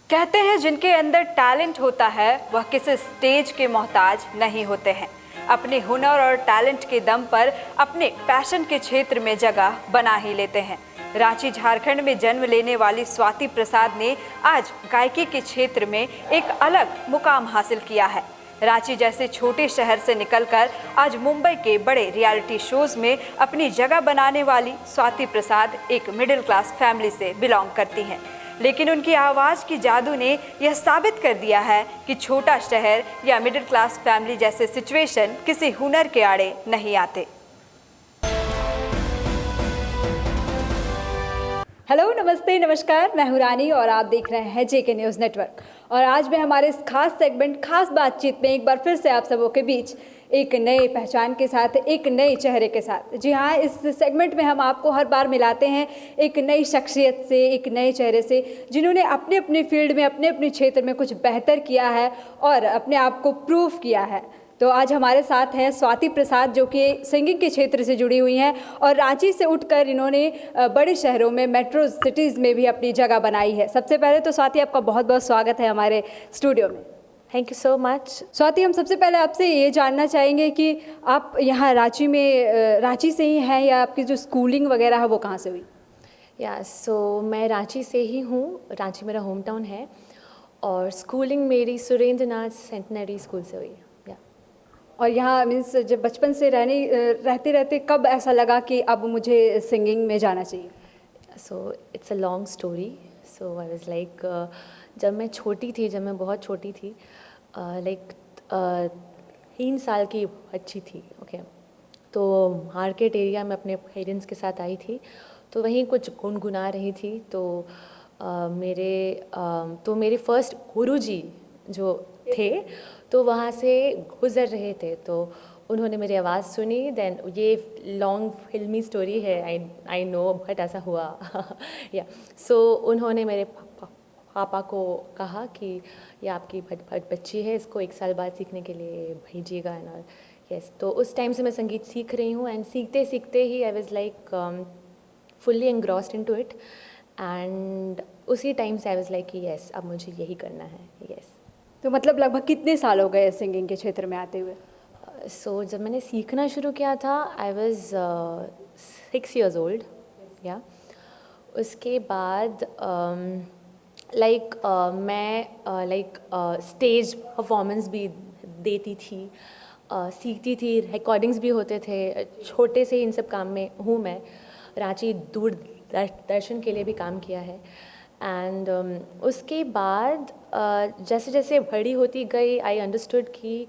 कहते हैं जिनके अंदर टैलेंट होता है वह किसी स्टेज के मोहताज नहीं होते हैं। अपने हुनर और टैलेंट के दम पर अपने पैशन के क्षेत्र में जगह बना ही लेते हैं। रांची झारखंड में जन्म लेने वाली स्वाति प्रसाद ने आज गायकी के क्षेत्र में एक अलग मुकाम हासिल किया है। रांची जैसे छोटे शहर से निकलकर आज मुंबई के बड़े रियलिटी शोज में अपनी जगह बनाने वाली स्वाति प्रसाद एक मिडिल क्लास फैमिली से बिलोंग करती हैं। लेकिन उनकी आवाज़ की जादू ने यह साबित कर दिया है कि छोटा शहर या मिडिल क्लास फैमिली जैसे सिचुएशन किसी हुनर के आड़े नहीं आते। हेलो, नमस्ते, नमस्कार, मैं हूं रानी और आप देख रहे हैं जेके न्यूज़ नेटवर्क। और आज मैं हमारे इस खास सेगमेंट, खास बातचीत में एक बार फिर से आप सबों के बीच एक नए पहचान के साथ, एक नए चेहरे के साथ। जी हाँ, इस सेगमेंट में हम आपको हर बार मिलाते हैं एक नई शख्सियत से, एक नए चेहरे से, जिन्होंने अपने अपने फील्ड में, अपने अपने क्षेत्र में कुछ बेहतर किया है और अपने आप को प्रूव किया है। तो आज हमारे साथ हैं स्वाति प्रसाद, जो कि सिंगिंग के क्षेत्र से जुड़ी हुई हैं और रांची से उठकर इन्होंने बड़े शहरों में, मेट्रो सिटीज़ में भी अपनी जगह बनाई है। सबसे पहले तो स्वाति, आपका बहुत बहुत स्वागत है हमारे स्टूडियो में। Thank you so much. Swati, हम सबसे पहले आपसे ये जानना चाहेंगे कि आप यहाँ रांची में, रांची से ही हैं या आपकी जो स्कूलिंग वगैरह है वो कहाँ से हुई? मैं रांची से ही हूँ। रांची मेरा होम टाउन है और स्कूलिंग मेरी सुरेंद्र नाथ सेंटनरी स्कूल से हुई। और यहाँ मीन्स जब बचपन से रहते रहते कब ऐसा लगा कि अब मुझे सिंगिंग में जाना चाहिए? So it's a long story. So I was like, जब मैं बहुत छोटी थी, लाइक 3 साल की बच्ची थी, ओके। तो मार्केट एरिया में अपने पेरेंट्स के साथ आई थी, तो वहीं कुछ गुनगुना रही थी। तो मेरे फर्स्ट गुरुजी जो थे तो वहाँ से गुज़र रहे थे, तो उन्होंने मेरी आवाज़ सुनी। देन ये लॉन्ग फिल्मी स्टोरी है, आई नो, बट ऐसा हुआ। या सो उन्होंने मेरे पापा को कहा कि ये आपकी बच्ची है, इसको 1 साल बाद सीखने के लिए भेजिएगा एंड ऑल। यस, तो उस टाइम से मैं संगीत सीख रही हूँ एंड सीखते सीखते ही I was like fully engrossed into it. And उसी टाइम से आई वाज लाइक कि यस, अब मुझे यही करना है। यस। तो मतलब लगभग कितने साल हो गए सिंगिंग के क्षेत्र में आते हुए? जब मैंने सीखना शुरू किया था आई वाज 6 years old। या उसके बाद मैं स्टेज परफॉर्मेंस भी देती थी, सीखती थी, रिकॉर्डिंग्स भी होते थे। छोटे से इन सब काम में हूँ मैं। रांची दूरदर्शन के लिए भी काम किया है। एंड उसके बाद जैसे जैसे बड़ी होती गई आई अंडरस्टूड कि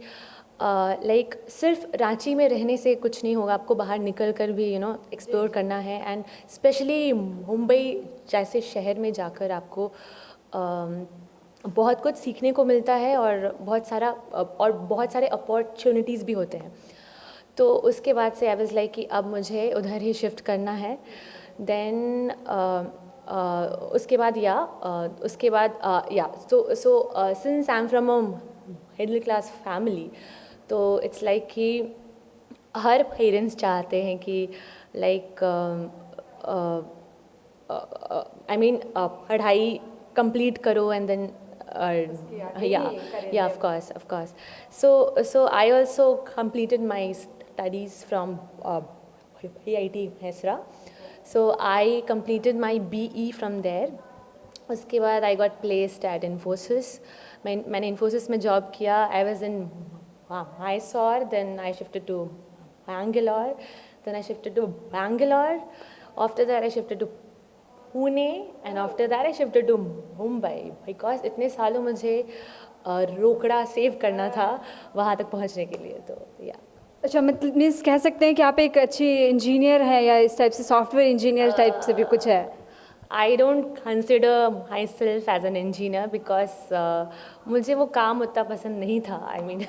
लाइक सिर्फ रांची में रहने से कुछ नहीं होगा, आपको बाहर निकल कर भी एक्सप्लोर करना है। एंड स्पेशली मुंबई जैसे शहर में जाकर आपको बहुत कुछ सीखने को मिलता है और बहुत सारे अपॉर्चुनिटीज़ भी होते हैं। तो उसके बाद से आई वाज लाइक कि अब मुझे उधर ही शिफ्ट करना है। देन उसके बाद since I am from a middle class family, तो इट्स लाइक कि हर पेरेंट्स चाहते हैं कि लाइक पढ़ाई कंप्लीट करो and then of course. So I also completed my studies from IIT Mesra. So I completed my BE from there. उसके बाद I got placed at Infosys. मैंने Infosys में जॉब किया। I was in Mysore, then I shifted to Bangalore, then I shifted to Bangalore. After that I shifted to Pune and after that I shifted to Mumbai because इतने सालों मुझे रोकड़ा save करना था वहाँ तक पहुँचने के लिए। तो या अच्छा, मतलब मीन्स कह सकते हैं कि आप एक अच्छी इंजीनियर हैं या इस टाइप से सॉफ्टवेयर इंजीनियर टाइप से भी कुछ है? I don't consider myself as an engineer because मुझे वो काम उतना पसंद नहीं था। आई मीन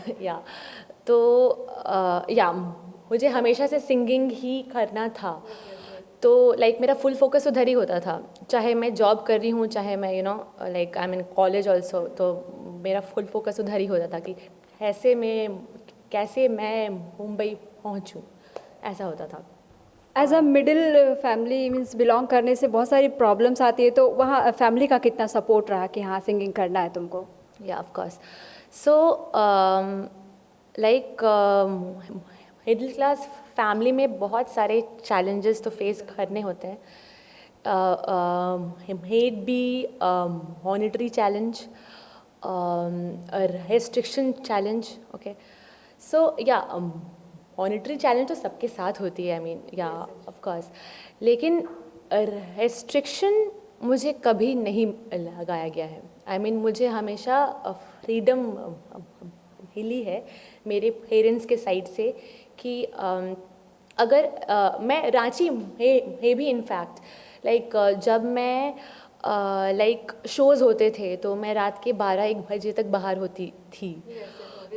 मुझे हमेशा से सिंगिंग ही करना था। तो लाइक मेरा फुल फोकस उधर ही होता था, चाहे मैं जॉब कर रही हूँ, चाहे मैं like I mean college also. तो मेरा फुल फोकस उधर ही होता था कि कैसे मैं मुंबई पहुँचूँ, ऐसा होता था। As a middle family means belong करने से बहुत सारी प्रॉब्लम्स आती है, तो वहाँ फैमिली का कितना सपोर्ट रहा कि हाँ सिंगिंग करना है तुमको? Yeah, of course. So, like middle class family में बहुत सारे challenges तो फेस करने होते हैं. It be monetary challenge, a restriction challenge. Okay. So yeah, monetary challenge तो सबके साथ होती है. I mean, yeah, of course. लेकिन restriction मुझे कभी नहीं लगाया गया है. I mean, मुझे हमेशा फ्रीडम मिली है मेरे पेरेंट्स के साइड से कि अगर मैं रांची में भी इनफैक्ट लाइक जब मैं लाइक शोज़ होते थे तो मैं रात के 12-1 बजे तक बाहर होती थी.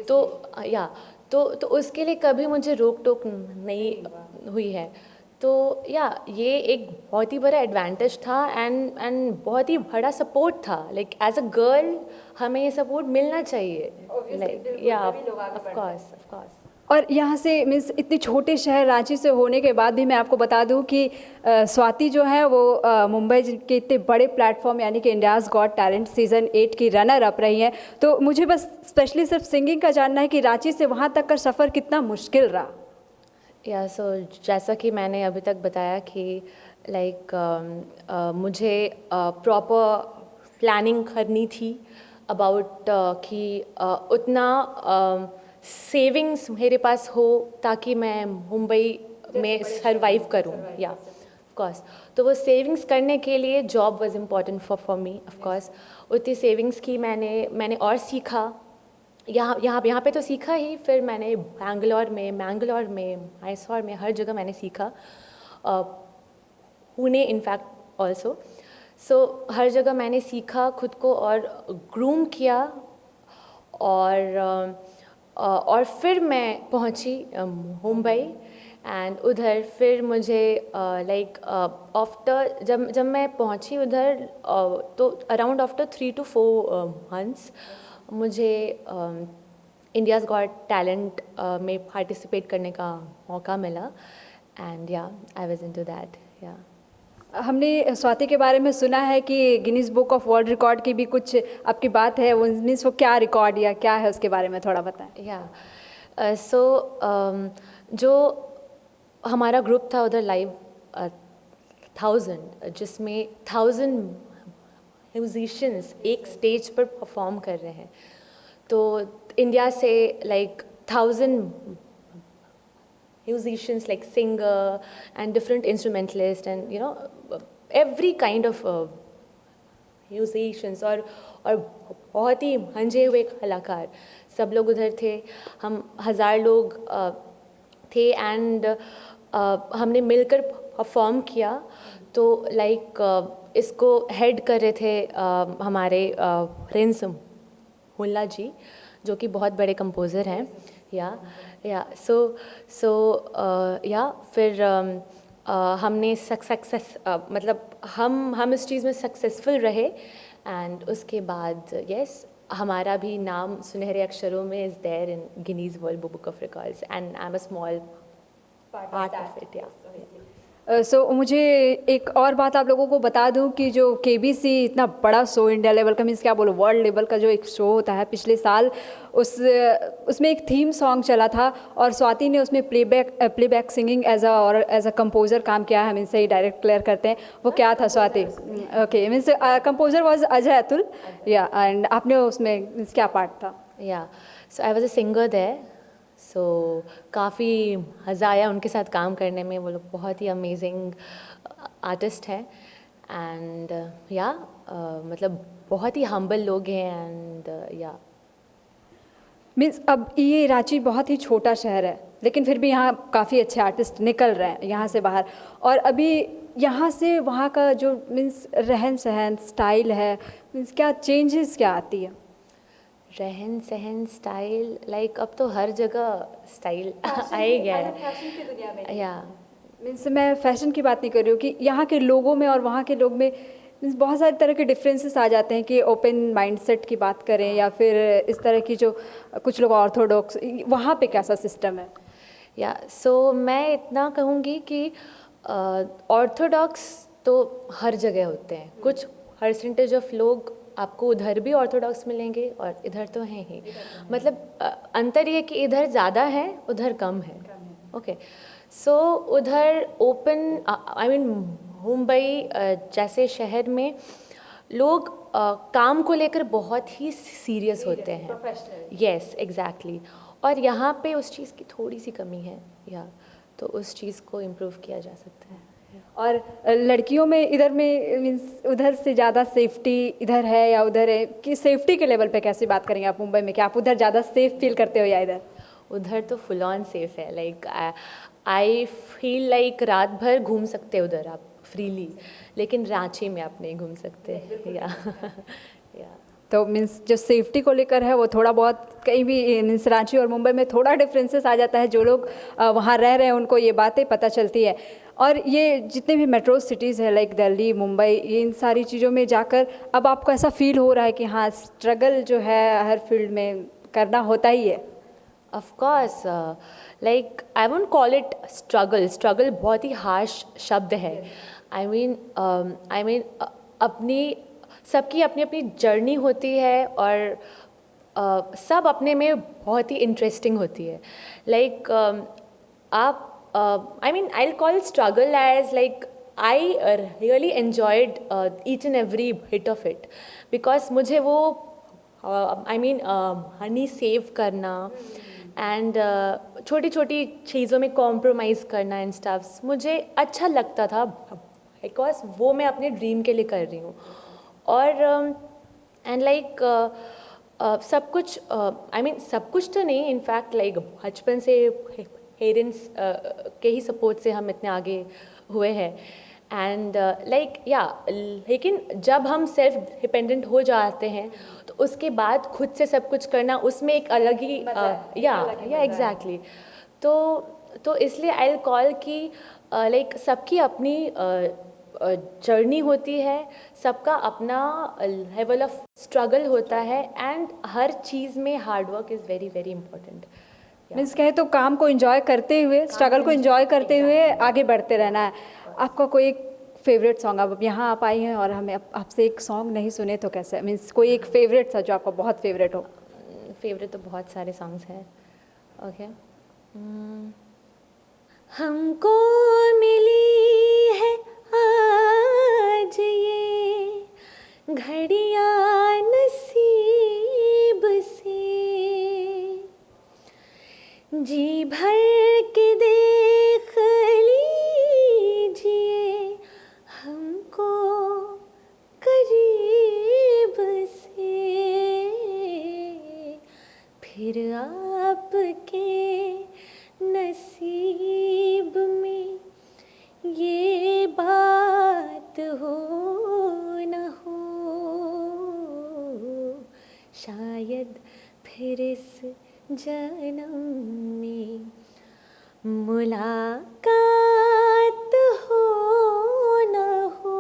तो या तो उसके लिए कभी मुझे रोक टोक नहीं हुई है. तो या ये एक बहुत ही बड़ा एडवांटेज था एंड बहुत ही बड़ा सपोर्ट था. लाइक एज अ गर्ल हमें ये सपोर्ट मिलना चाहिए. लाइक या ऑफ कोर्स. और यहाँ से मीन्स इतने छोटे शहर रांची से होने के बाद भी मैं आपको बता दूँ कि स्वाति जो है वो मुंबई के इतने बड़े प्लेटफॉर्म यानी कि इंडियाज़ गॉट टैलेंट सीज़न 8 की रनर अप रही हैं. तो मुझे बस स्पेशली सिर्फ सिंगिंग का जानना है कि रांची से वहाँ तक का सफ़र कितना मुश्किल रहा. या सो जैसा कि मैंने अभी तक बताया कि लाइक मुझे प्रॉपर प्लानिंग करनी थी अबाउट कि उतना सेविंग्स मेरे पास हो ताकि मैं मुंबई में सरवाइव करूं. या ऑफ कोर्स तो वो सेविंग्स करने के लिए job was important for me. Of course उतनी सेविंग्स की मैंने और सीखा. यहाँ पे तो सीखा ही, फिर मैंने बैंगलोर में, मैसूर में, हर जगह मैंने सीखा. Pune in fact also. सो हर जगह मैंने सीखा, खुद को और ग्रूम किया. और फिर मैं पहुँची मुंबई एंड उधर फिर मुझे लाइक आफ्टर जब मैं पहुँची उधर तो अराउंड आफ्टर 3 to 4 months मुझे इंडियाज़ गॉट टैलेंट में पार्टिसिपेट करने का मौका मिला. एंड या आई वाज इनटू दैट. या हमने स्वाति के बारे में सुना है कि Guinness book of world record की भी कुछ आपकी बात है. वो मीन्स वो क्या रिकॉर्ड या क्या है उसके बारे में थोड़ा बताएं. या सो जो हमारा ग्रुप था उधर लाइव 1000 जिसमें 1000 म्यूजिशियंस एक स्टेज पर परफॉर्म कर रहे हैं. तो इंडिया से like 1000 musicians like singer and different instrumentalists and you know every kind of musicians और बहुत ही मंझे हुए कलाकार सब लोग उधर थे. हम 1000 लोग थे एंड हमने मिलकर परफॉर्म किया. तो लाइक इसको हेड कर रहे थे हमारे प्रिंस मुल्ला जी जो कि बहुत बड़े कंपोज़र हैं. या सो या फिर हमने सक्सेस मतलब हम इस चीज़ में सक्सेसफुल रहे. एंड उसके बाद यस हमारा भी नाम सुनहरे अक्षरों में is there in Guinness World Book of Records and I am a small part of it. Yeah so मुझे एक और बात आप लोगों को बता दूं कि जो KBC इतना बड़ा शो इंडिया लेवल का मीन्स क्या बोलो वर्ल्ड लेवल का जो एक शो होता है, पिछले साल उसमें एक थीम सॉन्ग चला था और स्वाति ने उसमें playback singing as a composer काम किया है. हम इनसे ही डायरेक्ट क्लियर करते हैं वो क्या था Swati. Okay means composer was Ajay Atul. Yeah and आपने उसमें मीन्स क्या पार्ट था? Yeah so I was a singer there. So काफ़ी मज़ा आया उनके साथ काम करने में. वो लोग बहुत ही अमेजिंग आर्टिस्ट हैं एंड या मतलब बहुत ही हम्बल लोग हैं. एंड या मीन्स अब ये रांची बहुत ही छोटा शहर है लेकिन फिर भी यहाँ काफ़ी अच्छे आर्टिस्ट निकल रहे हैं यहाँ से बाहर. और अभी यहाँ से वहाँ का जो मीन्स रहन सहन स्टाइल है मीन्स क्या चेंजेस क्या आती है? रहन सहन स्टाइल लाइक अब तो हर जगह स्टाइल आ ही गया है. या मीन्स मैं फैशन की बात नहीं कर रही हूँ कि यहाँ के लोगों में और वहाँ के लोग में मीन्स बहुत सारे तरह के डिफरेंसेस आ जाते हैं कि ओपन माइंडसेट की बात करें या फिर इस तरह की जो कुछ लोग ऑर्थोडॉक्स, वहाँ पे कैसा सिस्टम है? या सो मैं इतना कहूँगी कि ऑर्थोडॉक्स तो हर जगह होते हैं, कुछ परसेंटेज ऑफ लोग आपको उधर भी ऑर्थोडॉक्स मिलेंगे और इधर तो हैं ही, मतलब अंतर ये कि इधर ज़्यादा है उधर कम है। ओके, सो उधर ओपन, आई मीन मुंबई जैसे शहर में लोग काम को लेकर बहुत ही सीरियस होते हैं। Yes, exactly. और यहाँ पे उस चीज़ की थोड़ी सी कमी है, या तो उस चीज़ को इम्प्रूव किया जा सकता है। और लड़कियों में इधर में मीन्स उधर से ज़्यादा सेफ्टी इधर है या उधर है, कि सेफ्टी के लेवल पे कैसे बात करेंगे आप मुंबई में, कि आप उधर ज़्यादा सेफ फील करते हो या इधर? उधर तो फुल ऑन सेफ है, लाइक आई फील लाइक रात भर घूम सकते हैं उधर आप फ्रीली, लेकिन रांची में आप नहीं घूम सकते। या तो मीन्स जो सेफ्टी को लेकर है वो थोड़ा बहुत कहीं भी मीन्स रांची और मुंबई में थोड़ा डिफरेंसेस आ जाता है, जो लोग वहाँ रह रहे हैं उनको ये बातें पता चलती है। और ये जितने भी मेट्रो सिटीज़ है लाइक दिल्ली, मुंबई, ये इन सारी चीज़ों में जाकर अब आपको ऐसा फील हो रहा है कि हाँ स्ट्रगल जो है हर फील्ड में करना होता ही है? Of course, like I won't call it struggle बहुत ही हार्श शब्द है। आई मीन अपनी सबकी अपनी अपनी जर्नी होती है और सब अपने में बहुत ही इंटरेस्टिंग होती है। लाइक आप I mean, I'll call struggle as like I really enjoyed each and every bit of it, because मुझे वो मनी सेव करना एंड छोटी छोटी चीज़ों में कॉम्प्रोमाइज़ करना एंड स्टफ्स मुझे अच्छा लगता था, बिकॉज वो मैं अपने ड्रीम के लिए कर रही हूँ। और एंड लाइक सब कुछ सब कुछ तो नहीं, इनफैक्ट लाइक बचपन से पेरेंट्स के ही सपोर्ट से हम इतने आगे हुए हैं। एंड लेकिन जब हम सेल्फ डिपेंडेंट हो जाते हैं तो उसके बाद खुद से सब कुछ करना, उसमें एक अलग ही एग्जैक्टली। तो इसलिए आई विल कॉल कि लाइक सबकी अपनी जर्नी होती है, सबका अपना लेवल ऑफ स्ट्रगल होता है, एंड हर चीज़ में hard work is very very important. Means कहे तो काम को एंजॉय करते हुए, स्ट्रगल को एंजॉय करते हुए आगे बढ़ते रहना है। आपका कोई एक फेवरेट सॉन्ग, अब यहाँ आप आई हैं और हमें आपसे एक सॉन्ग नहीं सुने तो कैसे, मीन्स कोई एक फेवरेट सा जो आपका बहुत फेवरेट हो? फेवरेट तो बहुत सारे सॉन्ग्स हैं। ओके, हमको मिली है आज ये घड़ियाँ नसीब से, जी भर के देख लीजिए हमको करीब से, फिर आपके नसीब में ये बात हो न हो, शायद फिर इस जन्म में मुलाकात हो न हो,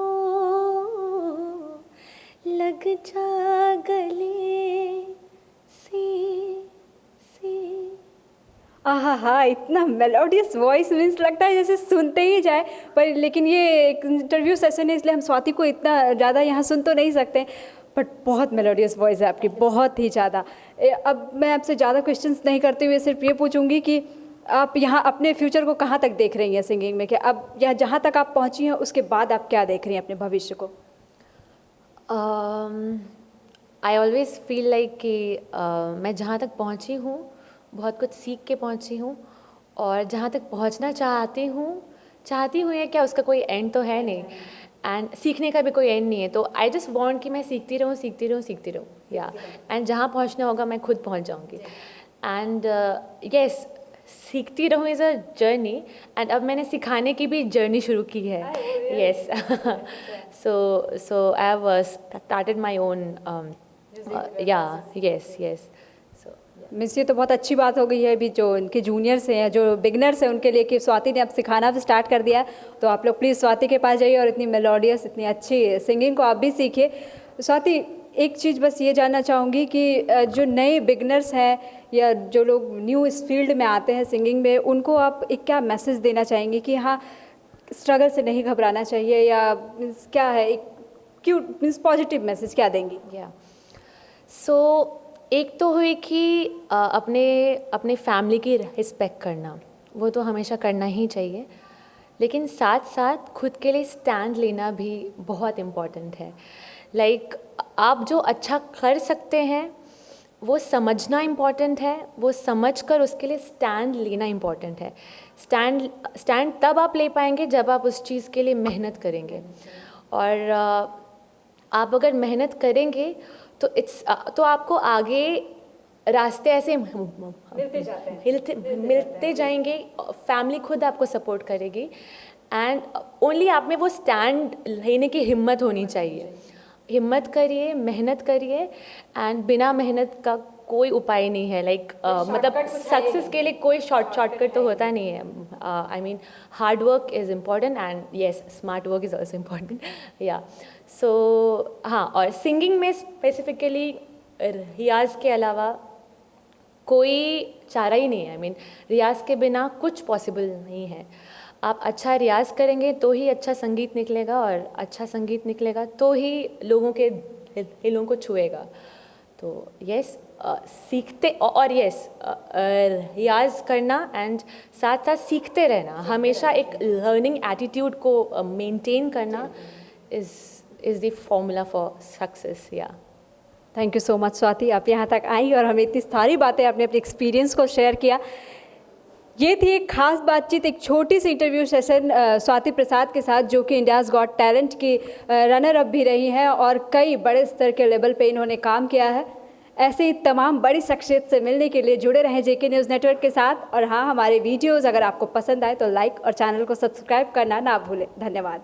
लग जा गले से। आहा, इतना मेलोडियस वॉइस, मीन्स लगता है जैसे सुनते ही जाए। पर लेकिन ये एक इंटरव्यू सेशन है, इसलिए हम स्वाति को इतना ज़्यादा यहाँ सुन तो नहीं सकते, बट बहुत मेलोडियस वॉइस है आपकी, बहुत ही ज़्यादा। अब मैं आपसे ज़्यादा क्वेश्चंस नहीं करते हुए सिर्फ ये पूछूंगी कि आप यहाँ अपने फ्यूचर को कहाँ तक देख रही हैं सिंगिंग में, कि अब यहाँ जहाँ तक आप पहुँची हैं उसके बाद आप क्या देख रही हैं अपने भविष्य को? आई ऑलवेज़ फील लाइक कि मैं जहाँ तक पहुँची हूँ बहुत कुछ सीख के पहुँची हूँ, और जहाँ तक पहुँचना चाहती हूँ या क्या, उसका कोई एंड तो है नहीं, एंड सीखने का भी कोई एंड नहीं है। तो आई जस्ट वांट कि मैं सीखती रहूँ या, एंड जहाँ पहुँचना होगा मैं खुद पहुँच जाऊँगी। एंड यस, सीखती रहूँ इज़ अ जर्नी, एंड अब मैंने सिखाने की भी जर्नी शुरू की है। Yes, so I have started my own yes. Miss, ये तो बहुत अच्छी बात हो गई है अभी जो उनके जूनियर्स हैं, जो बिगनर्स हैं उनके लिए, कि स्वाति ने अब सिखाना भी स्टार्ट कर दिया। तो आप लोग प्लीज़ स्वाति के पास जाइए और इतनी मेलोडियस, इतनी अच्छी सिंगिंग को आप भी सीखिए। स्वाति, एक चीज़ बस ये जानना चाहूँगी कि जो नए बिगनर्स हैं या जो लोग न्यू इस फील्ड में आते हैं सिंगिंग में, उनको आप एक क्या मैसेज देना चाहेंगे कि हाँ स्ट्रगल से नहीं घबराना चाहिए, या मीन्स क्या है, एक क्यों मीन्स पॉजिटिव मैसेज क्या देंगी? या सो एक तो हुई कि अपने अपने फैमिली की रिस्पेक्ट करना, वो तो हमेशा करना ही चाहिए, लेकिन साथ साथ खुद के लिए स्टैंड लेना भी बहुत इम्पॉर्टेंट है। लाइक आप जो अच्छा कर सकते हैं वो समझना इम्पॉर्टेंट है, वो समझकर उसके लिए स्टैंड लेना इम्पॉर्टेंट है। स्टैंड तब आप ले पाएंगे जब आप उस चीज़ के लिए मेहनत करेंगे, और आप अगर मेहनत करेंगे तो आपको आगे रास्ते ऐसे मिलते जाएंगे, फैमिली खुद आपको सपोर्ट करेगी, एंड ओनली आप में वो स्टैंड लेने की हिम्मत होनी चाहिए। हिम्मत करिए, मेहनत करिए, एंड बिना मेहनत का कोई उपाय नहीं है। लाइक मतलब सक्सेस के लिए कोई शॉर्टकट तो होता नहीं है। I mean hard work is important, and yes smart work is also important. या सो हाँ, और सिंगिंग में स्पेसिफिकली रियाज के अलावा कोई चारा ही नहीं है। आई मीन रियाज के बिना कुछ पॉसिबल नहीं है। आप अच्छा रियाज करेंगे तो ही अच्छा संगीत निकलेगा, और अच्छा संगीत निकलेगा तो ही लोगों के दिलों को छुएगा। तो यस, सीखते, और यस रियाज करना एंड साथ साथ सीखते रहना, हमेशा एक लर्निंग एटीट्यूड को मेंटेन करना is the formula for success. Yeah thank you so much Swati, आप यहाँ तक आई और हमें इतनी सारी बातें, आपने अपने एक्सपीरियंस को शेयर किया। ये थी एक खास बातचीत, एक छोटी सी इंटरव्यू सेशन स्वाति प्रसाद के साथ, जो कि इंडियाज़ गॉट टैलेंट की रनर अप भी रही हैं और कई बड़े स्तर के लेवल पे इन्होंने काम किया है। ऐसे ही तमाम बड़ी शख्सियत से मिलने के लिए जुड़े रहें जेके न्यूज़ नेटवर्क के साथ। और हाँ, हमारे वीडियोज़ अगर आपको पसंद आए तो लाइक और चैनल को सब्सक्राइब करना ना भूलें। धन्यवाद।